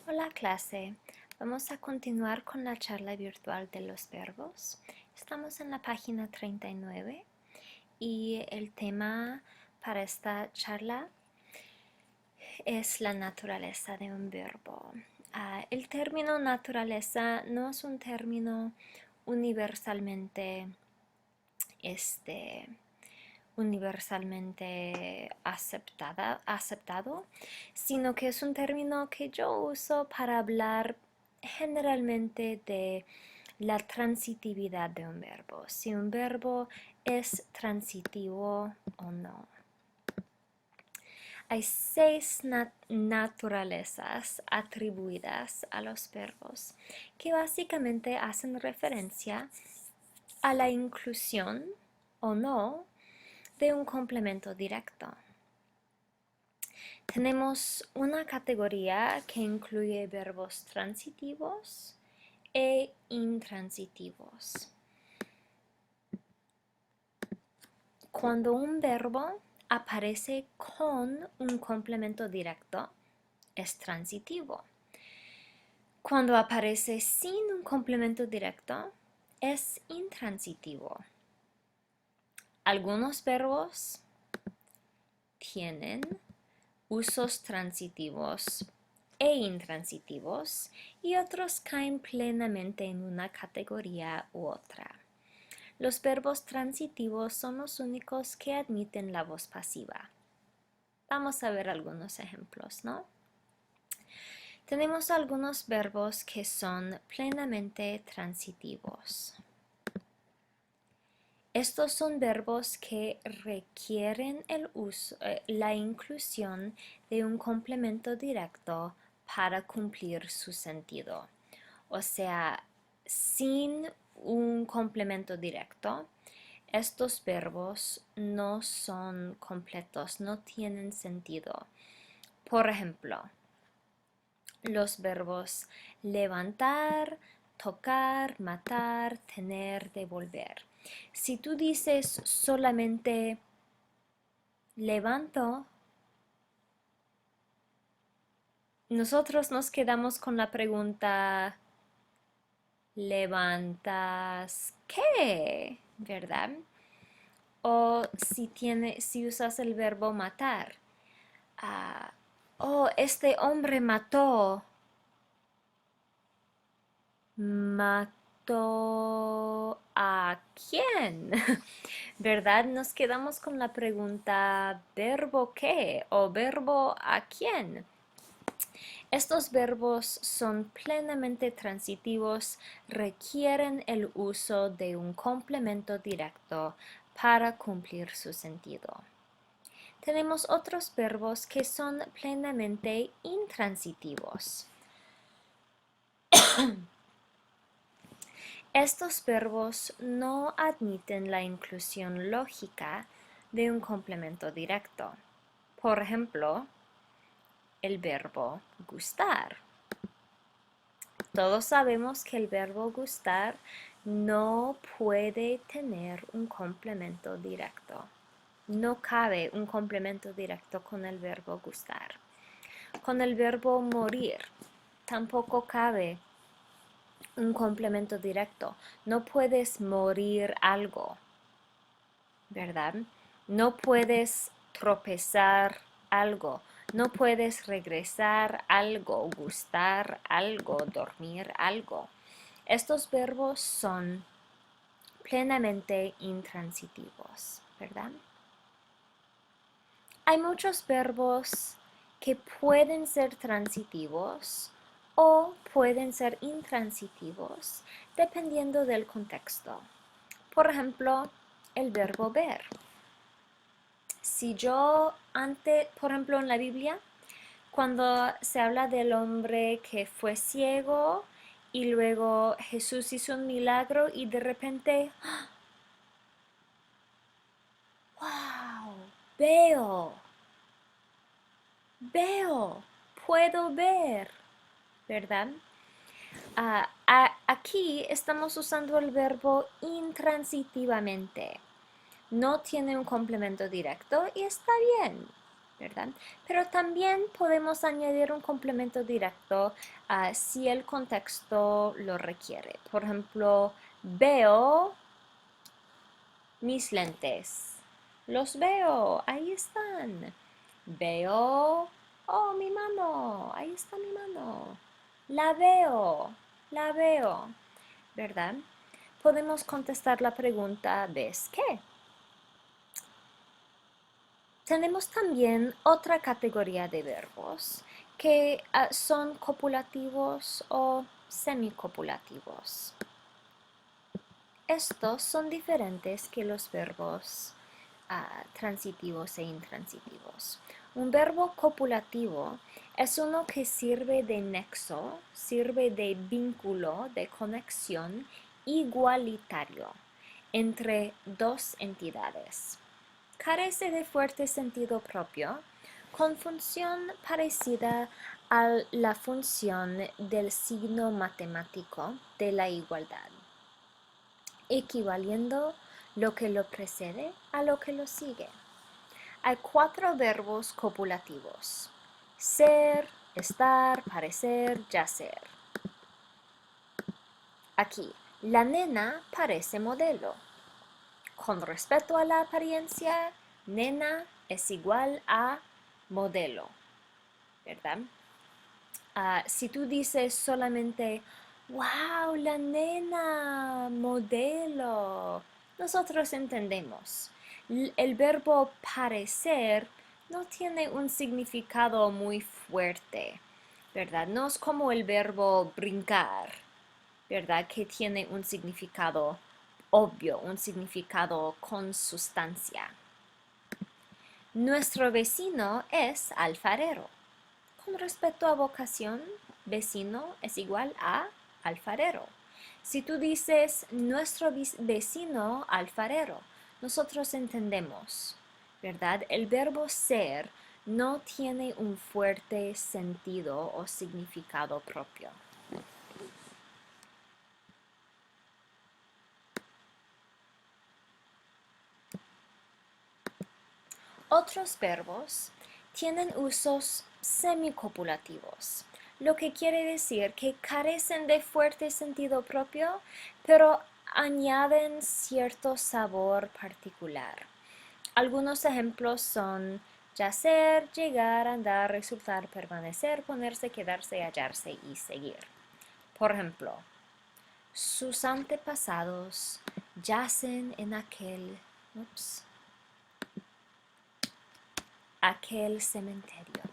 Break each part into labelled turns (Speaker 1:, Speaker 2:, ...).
Speaker 1: Hola clase, vamos a continuar con la charla virtual de los verbos. Estamos en la página 39 y el tema para esta charla es la naturaleza de un verbo. El término naturaleza no es un término universalmente este, aceptado, sino que es un término que yo uso para hablar generalmente de la transitividad de un verbo, si un verbo es transitivo o no. Hay 6 naturalezas atribuidas a los verbos que básicamente hacen referencia a la inclusión o no de un complemento directo. Tenemos una categoría que incluye verbos transitivos e intransitivos. Cuando un verbo aparece con un complemento directo, es transitivo. Cuando aparece sin un complemento directo, es intransitivo. Algunos verbos tienen usos transitivos e intransitivos y otros caen plenamente en una categoría u otra. Los verbos transitivos son los únicos que admiten la voz pasiva. Vamos a ver algunos ejemplos, ¿no? Tenemos algunos verbos que son plenamente transitivos. Estos son verbos que requieren la inclusión de un complemento directo para cumplir su sentido. O sea, sin un complemento directo, estos verbos no son completos, no tienen sentido. Por ejemplo, los verbos levantar, tocar, matar, tener, devolver. Si tú dices solamente levanto, nosotros nos quedamos con la pregunta ¿levantas qué? ¿Verdad? O si usas el verbo matar. Oh, este hombre mató. ¿Mató a quién? ¿Verdad? Nos quedamos con la pregunta ¿verbo qué? O ¿verbo a quién? Estos verbos son plenamente transitivos, requieren el uso de un complemento directo para cumplir su sentido. Tenemos otros verbos que son plenamente intransitivos. Estos verbos no admiten la inclusión lógica de un complemento directo. Por ejemplo, el verbo gustar. Todos sabemos que el verbo gustar no puede tener un complemento directo. No cabe un complemento directo con el verbo gustar. Con el verbo morir tampoco cabe un complemento directo. No puedes morir algo, ¿verdad? No puedes tropezar algo. No puedes regresar algo, gustar algo, dormir algo. Estos verbos son plenamente intransitivos, ¿verdad? Hay muchos verbos que pueden ser transitivos o pueden ser intransitivos dependiendo del contexto. Por ejemplo, el verbo ver. Si yo por ejemplo, en la Biblia, cuando se habla del hombre que fue ciego y luego Jesús hizo un milagro y de repente, ¡wow! Veo, puedo ver, ¿verdad? Aquí estamos usando el verbo intransitivamente. No tiene un complemento directo y está bien. ¿verdad? Pero también podemos añadir un complemento directo si el contexto lo requiere. Por ejemplo, veo mis lentes. Los veo, ahí están. Veo, oh, mi mano, ahí está mi mano. La veo, ¿verdad? Podemos contestar la pregunta, ¿ves qué? Tenemos también otra categoría de verbos que son copulativos o semicopulativos. Estos son diferentes que los verbos transitivos e intransitivos. Un verbo copulativo es uno que sirve de nexo, sirve de vínculo, de conexión igualitario entre dos entidades. Carece de fuerte sentido propio, con función parecida a la función del signo matemático de la igualdad, equivaliendo lo que lo precede a lo que lo sigue. Hay 4 verbos copulativos: ser, estar, parecer, yacer. Aquí, la nena parece modelo. Con respecto a la apariencia, nena es igual a modelo, ¿verdad? Si tú dices solamente, wow, la nena, modelo, nosotros entendemos. El verbo parecer no tiene un significado muy fuerte, ¿verdad? No es como el verbo brincar, ¿verdad? Que tiene un significado obvio, un significado con sustancia. Nuestro vecino es alfarero. Con respecto a vocación, vecino es igual a alfarero. Si tú dices nuestro vecino alfarero, nosotros entendemos, ¿verdad? El verbo ser no tiene un fuerte sentido o significado propio. Otros verbos tienen usos semicopulativos, lo que quiere decir que carecen de fuerte sentido propio, pero añaden cierto sabor particular. Algunos ejemplos son yacer, llegar, andar, resultar, permanecer, ponerse, quedarse, hallarse y seguir. Por ejemplo, sus antepasados yacen en aquel cementerio.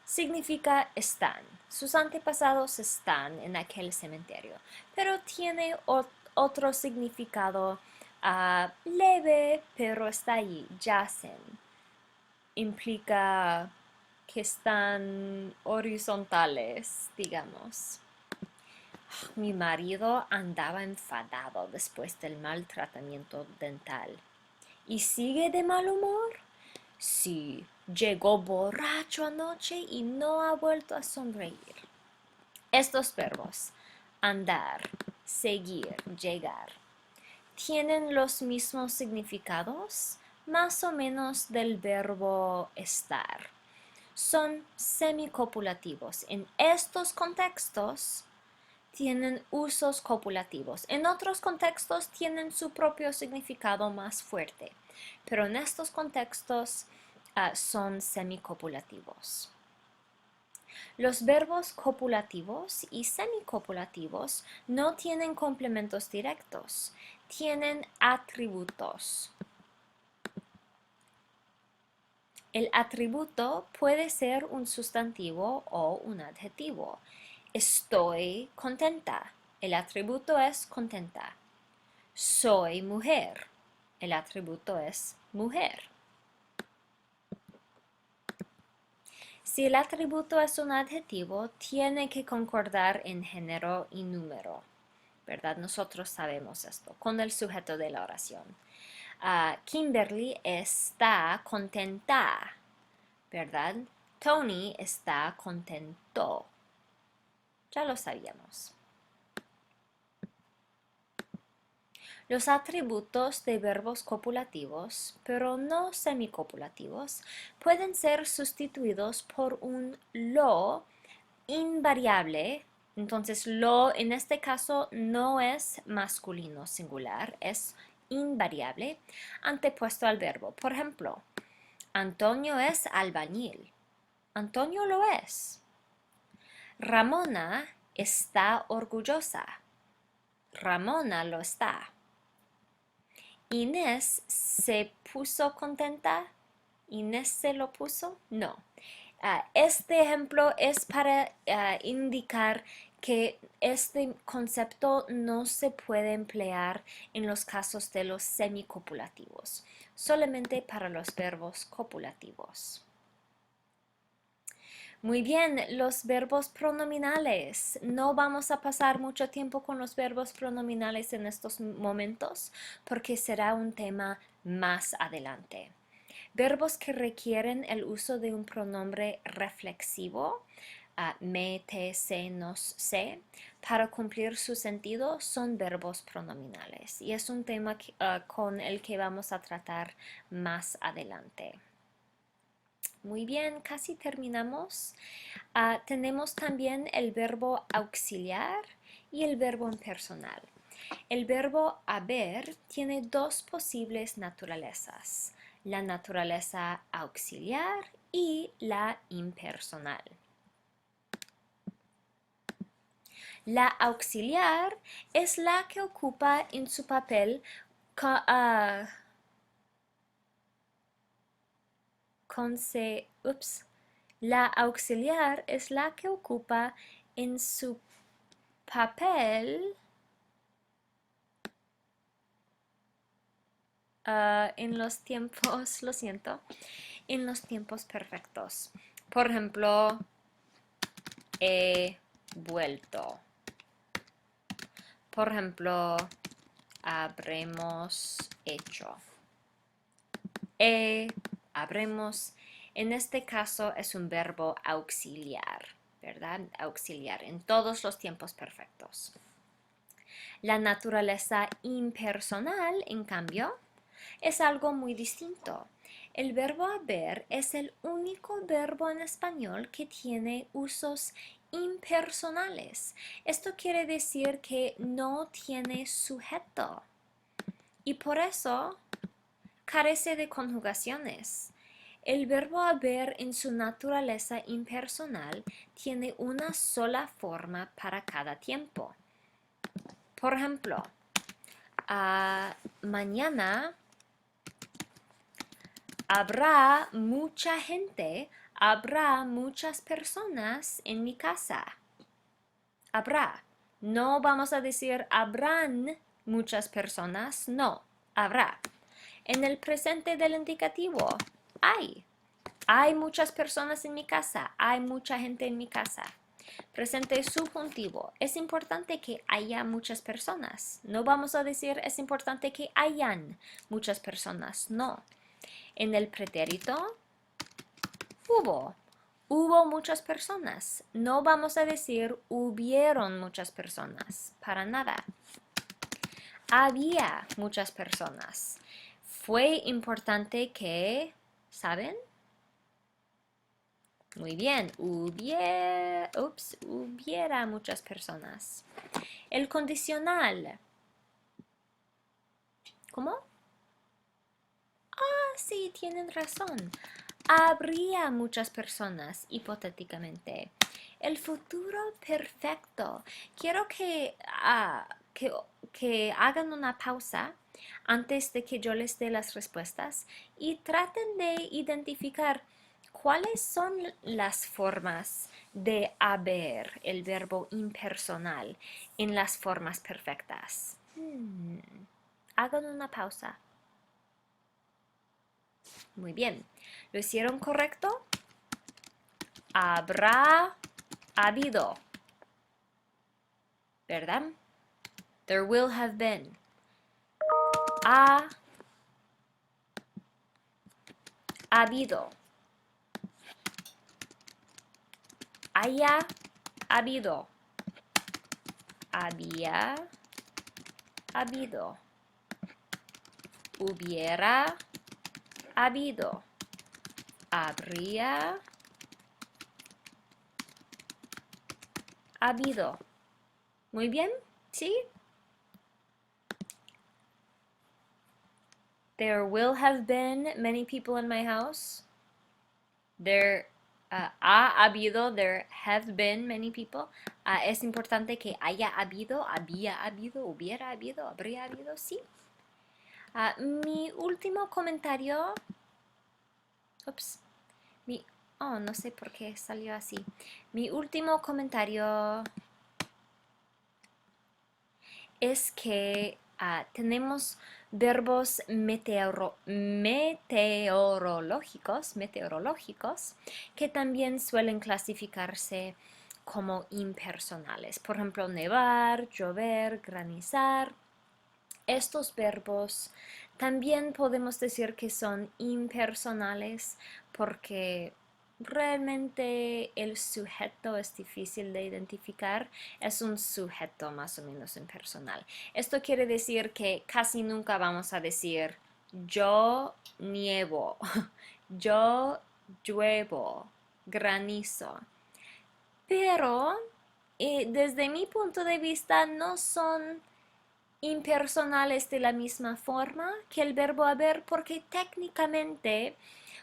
Speaker 1: Significa están. Sus antepasados están en aquel cementerio, pero tiene otro significado leve, pero está allí, yacen. Implica que están horizontales, digamos. Mi marido andaba enfadado después del mal tratamiento dental. ¿Y sigue de mal humor? Sí, llegó borracho anoche y no ha vuelto a sonreír. Estos verbos, andar, seguir, llegar, tienen los mismos significados, más o menos del verbo estar. Son semicopulativos. En estos contextos tienen usos copulativos. En otros contextos tienen su propio significado más fuerte, pero en estos contextos son semicopulativos. Los verbos copulativos y semicopulativos no tienen complementos directos, tienen atributos. El atributo puede ser un sustantivo o un adjetivo. Estoy contenta. El atributo es contenta. Soy mujer. El atributo es mujer. Si el atributo es un adjetivo, tiene que concordar en género y número, ¿verdad? Nosotros sabemos esto con el sujeto de la oración. Kimberly está contenta, ¿verdad? Tony está contento. Ya lo sabíamos. Los atributos de verbos copulativos, pero no semicopulativos, pueden ser sustituidos por un lo invariable. Entonces, lo en este caso no es masculino singular, es invariable, antepuesto al verbo. Por ejemplo, Antonio es albañil. Antonio lo es. Ramona está orgullosa. Ramona lo está. Inés se puso contenta. Inés se lo puso. No. Este ejemplo es para indicar que este concepto no se puede emplear en los casos de los semicopulativos, solamente para los verbos copulativos. Muy bien, los verbos pronominales. No vamos a pasar mucho tiempo con los verbos pronominales en estos momentos porque será un tema más adelante. Verbos que requieren el uso de un pronombre reflexivo, me, te, se, nos, se, para cumplir su sentido son verbos pronominales y es un tema con el que vamos a tratar más adelante. Muy bien, casi terminamos. Tenemos también el verbo auxiliar y el verbo impersonal. El verbo haber tiene dos posibles naturalezas, la naturaleza auxiliar y la impersonal. La auxiliar es la que ocupa en su papel La auxiliar es la que ocupa en su papel en los tiempos, lo siento, en los tiempos perfectos. Por ejemplo, he vuelto. Por ejemplo, habremos hecho. Habremos. En este caso es un verbo auxiliar, ¿verdad? Auxiliar en todos los tiempos perfectos. La naturaleza impersonal, en cambio, es algo muy distinto. El verbo haber es el único verbo en español que tiene usos impersonales. Esto quiere decir que no tiene sujeto y por eso carece de conjugaciones. El verbo haber en su naturaleza impersonal tiene una sola forma para cada tiempo. Por ejemplo, mañana habrá mucha gente, habrá muchas personas en mi casa. Habrá. No vamos a decir habrán muchas personas, no, habrá. En el presente del indicativo, hay. Hay muchas personas en mi casa, hay mucha gente en mi casa. Presente subjuntivo. Es importante que haya muchas personas. No vamos a decir es importante que hayan muchas personas, no. En el pretérito, hubo. Hubo muchas personas. No vamos a decir hubieron muchas personas. Para nada. Había muchas personas. Fue importante que, ¿saben? Muy bien. Hubiera muchas personas. El condicional. ¿Cómo? Sí, tienen razón. Habría muchas personas, hipotéticamente. El futuro perfecto. Quiero que hagan una pausa antes de que yo les dé las respuestas y traten de identificar cuáles son las formas de haber, el verbo impersonal, en las formas perfectas. Hagan una pausa. Muy bien. ¿Lo hicieron correcto? Habrá habido. ¿Verdad? There will have been. Ha habido. Haya habido. Había habido. hubiera habido, habría habido. Muy bien, ¿sí? There will have been many people in my house. There ha habido, there have been many people. Es importante que haya habido, había habido, hubiera habido, habría habido, sí. Mi último comentario. Ups. Oh, no sé por qué salió así. Mi último comentario es que tenemos verbos meteorológicos que también suelen clasificarse como impersonales. Por ejemplo, nevar, llover, granizar. Estos verbos también podemos decir que son impersonales porque realmente el sujeto es difícil de identificar, es un sujeto más o menos impersonal. Esto quiere decir que casi nunca vamos a decir yo nievo, yo lluevo, granizo. Pero desde mi punto de vista no son impersonales de la misma forma que el verbo haber porque técnicamente,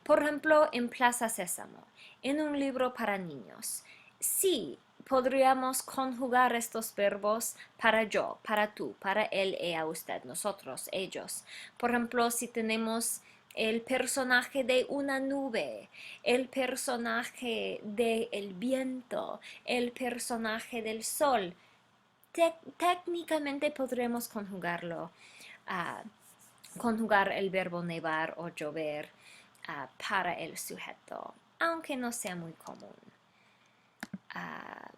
Speaker 1: por ejemplo, en Plaza Sésamo, en un libro para niños, sí podríamos conjugar estos verbos para yo, para tú, para él, ella, usted, nosotros, ellos. Por ejemplo, si tenemos el personaje de una nube, el personaje del viento, el personaje del sol, técnicamente podremos conjugar el verbo nevar o llover para el sujeto, aunque no sea muy común.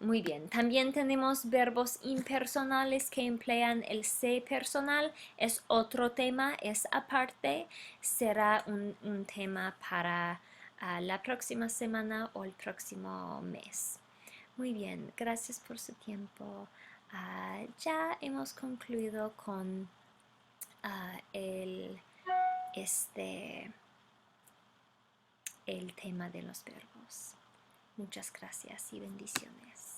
Speaker 1: Muy bien, también tenemos verbos impersonales que emplean el se personal. Es otro tema, es aparte. Será un tema para la próxima semana o el próximo mes. Muy bien, gracias por su tiempo. Ya hemos concluido con el tema de los verbos. Muchas gracias y bendiciones.